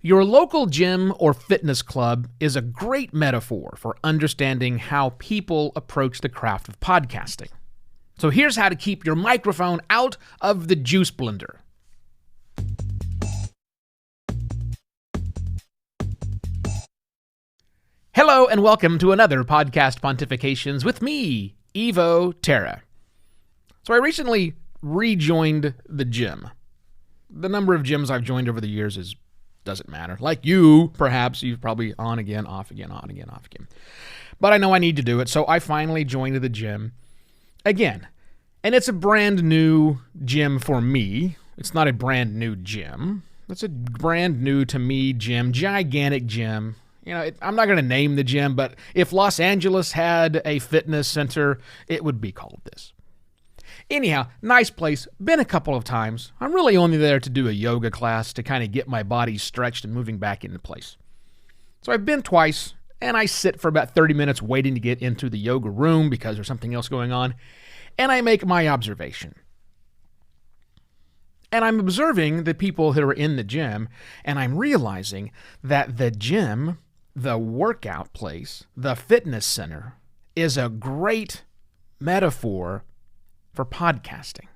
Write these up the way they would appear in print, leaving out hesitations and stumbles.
Your local gym or fitness club is a great metaphor for understanding how people approach the craft of podcasting. So here's how to keep your microphone out of the juice blender. Hello and welcome to another Podcast Pontifications with me, Evo Terra. So I recently rejoined the gym. The number of gyms I've joined over the years doesn't matter. Like you, perhaps, you've probably on again, off again, on again, off again. But I know I need to do it, so I finally joined the gym again. And it's a brand new gym for me. It's not a brand new gym. It's a brand new to me gym, gigantic gym. You know, I'm not going to name the gym, but if Los Angeles had a fitness center, it would be called this. Anyhow, nice place. Been a couple of times. I'm really only there to do a yoga class to kind of get my body stretched and moving back into place. So I've been twice, and I sit for about 30 minutes waiting to get into the yoga room because there's something else going on, and I make my observation. And I'm observing the people who are in the gym, and I'm realizing that the gym, the workout place, the fitness center, is a great metaphor for podcasting.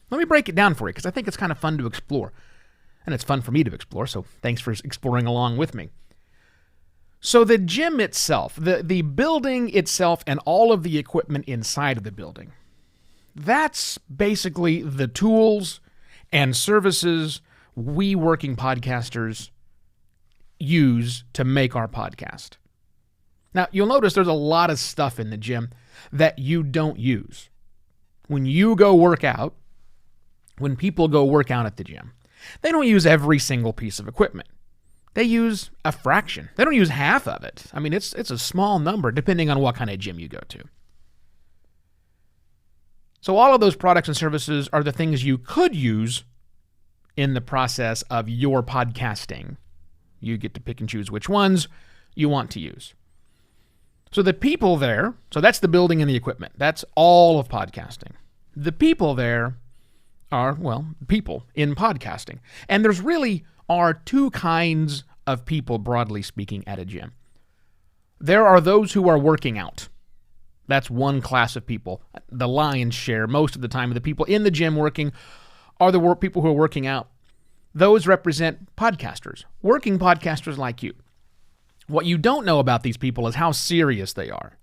Let me break it down for you because I think it's kind of fun to explore. And it's fun for me to explore, so thanks for exploring along with me. So the gym itself, the building itself and all of the equipment inside of the building, that's basically the tools and services we working podcasters use to make our podcast. Now, you'll notice there's a lot of stuff in the gym that you don't use. When you go work out, when people go work out at the gym, they don't use every single piece of equipment. They use a fraction. They don't use half of it. I mean, it's a small number depending on what kind of gym you go to. So all of those products and services are the things you could use in the process of your podcasting. You get to pick and choose which ones you want to use. So the people there, so that's the building and the equipment. That's all of podcasting. The people there are, well, people in podcasting. And there's really are two kinds of people, broadly speaking, at a gym. There are those who are working out. That's one class of people. The lion's share, most of the time, of the people in the gym working are the people who are working out. Those represent podcasters, working podcasters like you. What you don't know about these people is how serious they are.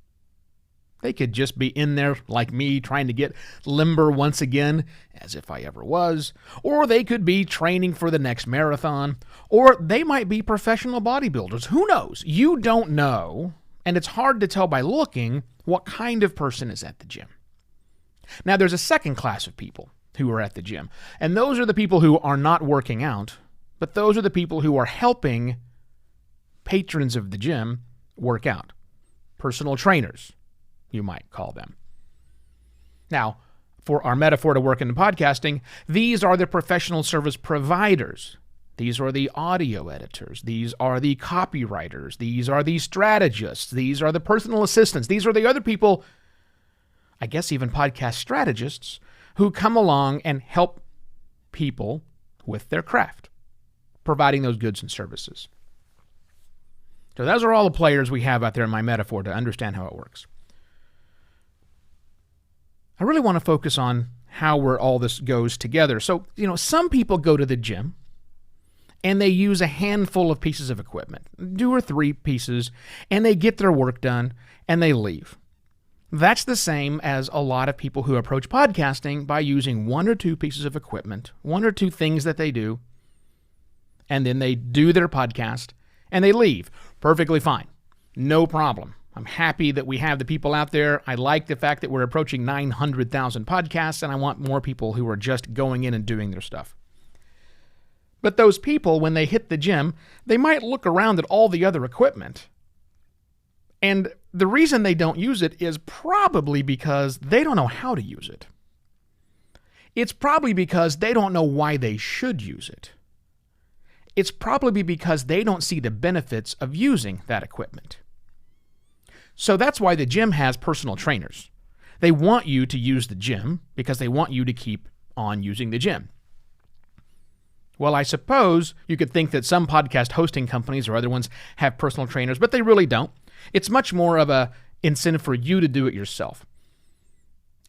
They could just be in there like me trying to get limber once again, as if I ever was, or they could be training for the next marathon, or they might be professional bodybuilders. Who knows? You don't know, and it's hard to tell by looking what kind of person is at the gym. Now, there's a second class of people who are at the gym, and those are the people who are not working out, but those are the people who are helping patrons of the gym work out. Personal trainers, you might call them. Now, for our metaphor to work in podcasting, these are the professional service providers. These are the audio editors. These are the copywriters. These are the strategists. These are the personal assistants. These are the other people, I guess even podcast strategists, who come along and help people with their craft, providing those goods and services. So those are all the players we have out there in my metaphor to understand how it works. I really want to focus on how all this goes together. So, some people go to the gym and they use a handful of pieces of equipment, 2 or 3 pieces, and they get their work done and they leave. That's the same as a lot of people who approach podcasting by using 1 or 2 pieces of equipment, 1 or 2 things that they do, and then they do their podcast and they leave. Perfectly fine. No problem. I'm happy that we have the people out there. I like the fact that we're approaching 900,000 podcasts, and I want more people who are just going in and doing their stuff. But those people, when they hit the gym, they might look around at all the other equipment. And the reason they don't use it is probably because they don't know how to use it. It's probably because they don't know why they should use it. It's probably because they don't see the benefits of using that equipment. So that's why the gym has personal trainers. They want you to use the gym because they want you to keep on using the gym. Well, I suppose you could think that some podcast hosting companies or other ones have personal trainers, but they really don't. It's much more of a incentive for you to do it yourself.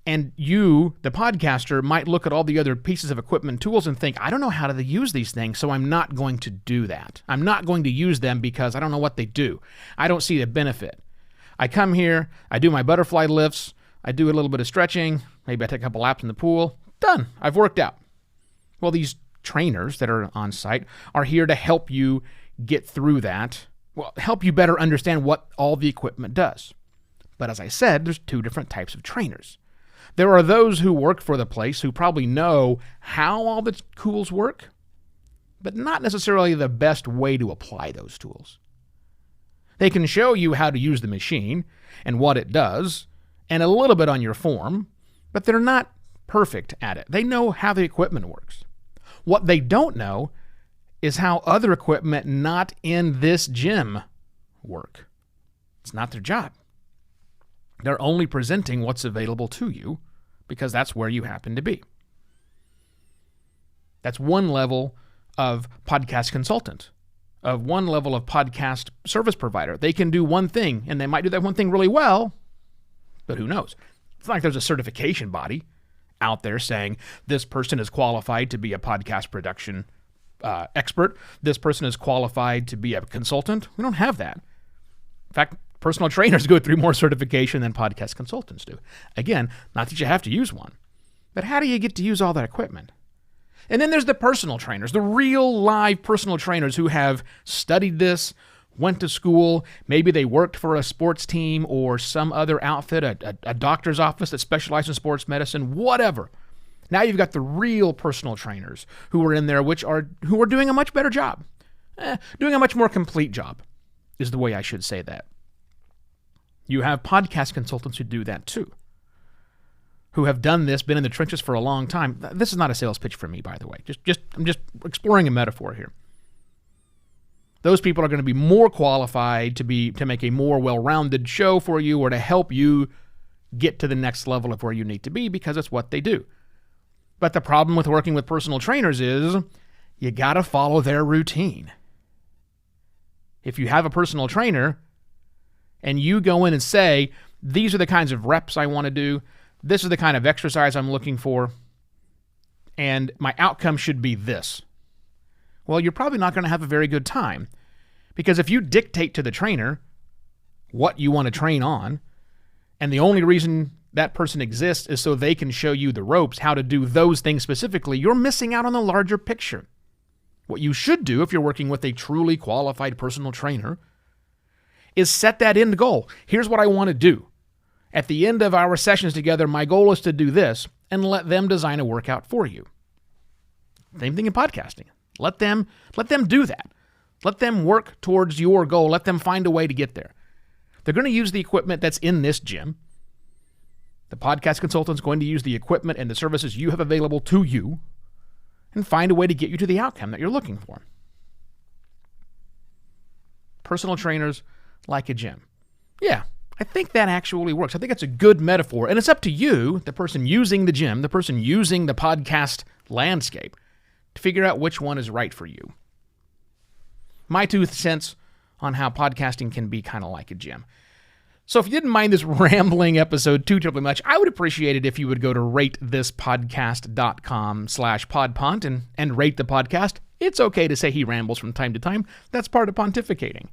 And you, the podcaster, might look at all the other pieces of equipment and tools and think, I don't know how to use these things, so I'm not going to do that. I'm not going to use them because I don't know what they do. I don't see the benefit. I come here, I do my butterfly lifts, I do a little bit of stretching, maybe I take a couple laps in the pool, done. I've worked out. Well, these trainers that are on site are here to help you get through that, well, help you better understand what all the equipment does. But as I said, there's two different types of trainers. There are those who work for the place who probably know how all the tools work, but not necessarily the best way to apply those tools. They can show you how to use the machine and what it does, and a little bit on your form, but they're not perfect at it. They know how the equipment works. What they don't know is how other equipment not in this gym work. It's not their job. They're only presenting what's available to you because that's where you happen to be. That's one level of podcast consultant, of one level of podcast service provider. They can do one thing, and they might do that one thing really well, but who knows? It's not like there's a certification body out there saying this person is qualified to be a podcast production expert. This person is qualified to be a consultant. We don't have that. In fact, personal trainers go through more certification than podcast consultants do. Again, not that you have to use one, but how do you get to use all that equipment? And then there's the personal trainers, the real live personal trainers who have studied this, went to school, maybe they worked for a sports team or some other outfit, a doctor's office that specializes in sports medicine, whatever. Now you've got the real personal trainers who are in there, who are doing a much better job, doing a much more complete job, is the way I should say that. You have podcast consultants who do that too, who have done this, been in the trenches for a long time. This is not a sales pitch for me, by the way. I'm just exploring a metaphor here. Those people are going to be more qualified to make a more well-rounded show for you or to help you get to the next level of where you need to be because it's what they do. But the problem with working with personal trainers is you got to follow their routine. If you have a personal trainer and you go in and say, these are the kinds of reps I want to do, this is the kind of exercise I'm looking for, and my outcome should be this. Well, you're probably not going to have a very good time because if you dictate to the trainer what you want to train on, and the only reason that person exists is so they can show you the ropes, how to do those things specifically, you're missing out on the larger picture. What you should do if you're working with a truly qualified personal trainer is set that end goal. Here's what I want to do. At the end of our sessions together, my goal is to do this, and let them design a workout for you. Same thing in podcasting. Let them do that. Let them work towards your goal. Let them find a way to get there. They're going to use the equipment that's in this gym. The podcast consultant's going to use the equipment and the services you have available to you and find a way to get you to the outcome that you're looking for. Personal trainers like a gym. Yeah, I think that actually works. I think it's a good metaphor. And it's up to you, the person using the gym, the person using the podcast landscape, to figure out which one is right for you. My 2 cents on how podcasting can be kind of like a gym. So if you didn't mind this rambling episode too terribly much, I would appreciate it if you would go to ratethispodcast.com/podpont and rate the podcast. It's okay to say he rambles from time to time. That's part of pontificating.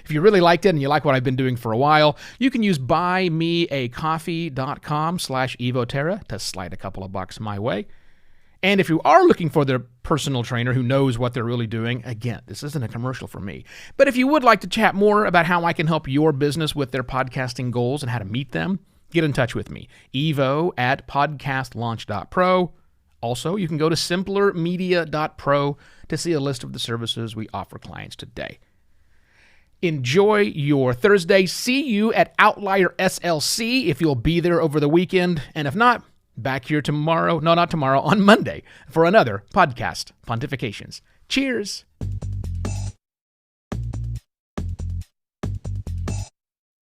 If you really liked it and you like what I've been doing for a while, you can use buymeacoffee.com/evoterra to slide a couple of bucks my way. And if you are looking for the personal trainer who knows what they're really doing, again, this isn't a commercial for me. But if you would like to chat more about how I can help your business with their podcasting goals and how to meet them, get in touch with me. evo@podcastlaunch.pro. Also, you can go to simplermedia.pro to see a list of the services we offer clients today. Enjoy your Thursday. See you at Outlier SLC if you'll be there over the weekend. And if not, back here tomorrow. No, not tomorrow, on Monday for another podcast, Pontifications. Cheers.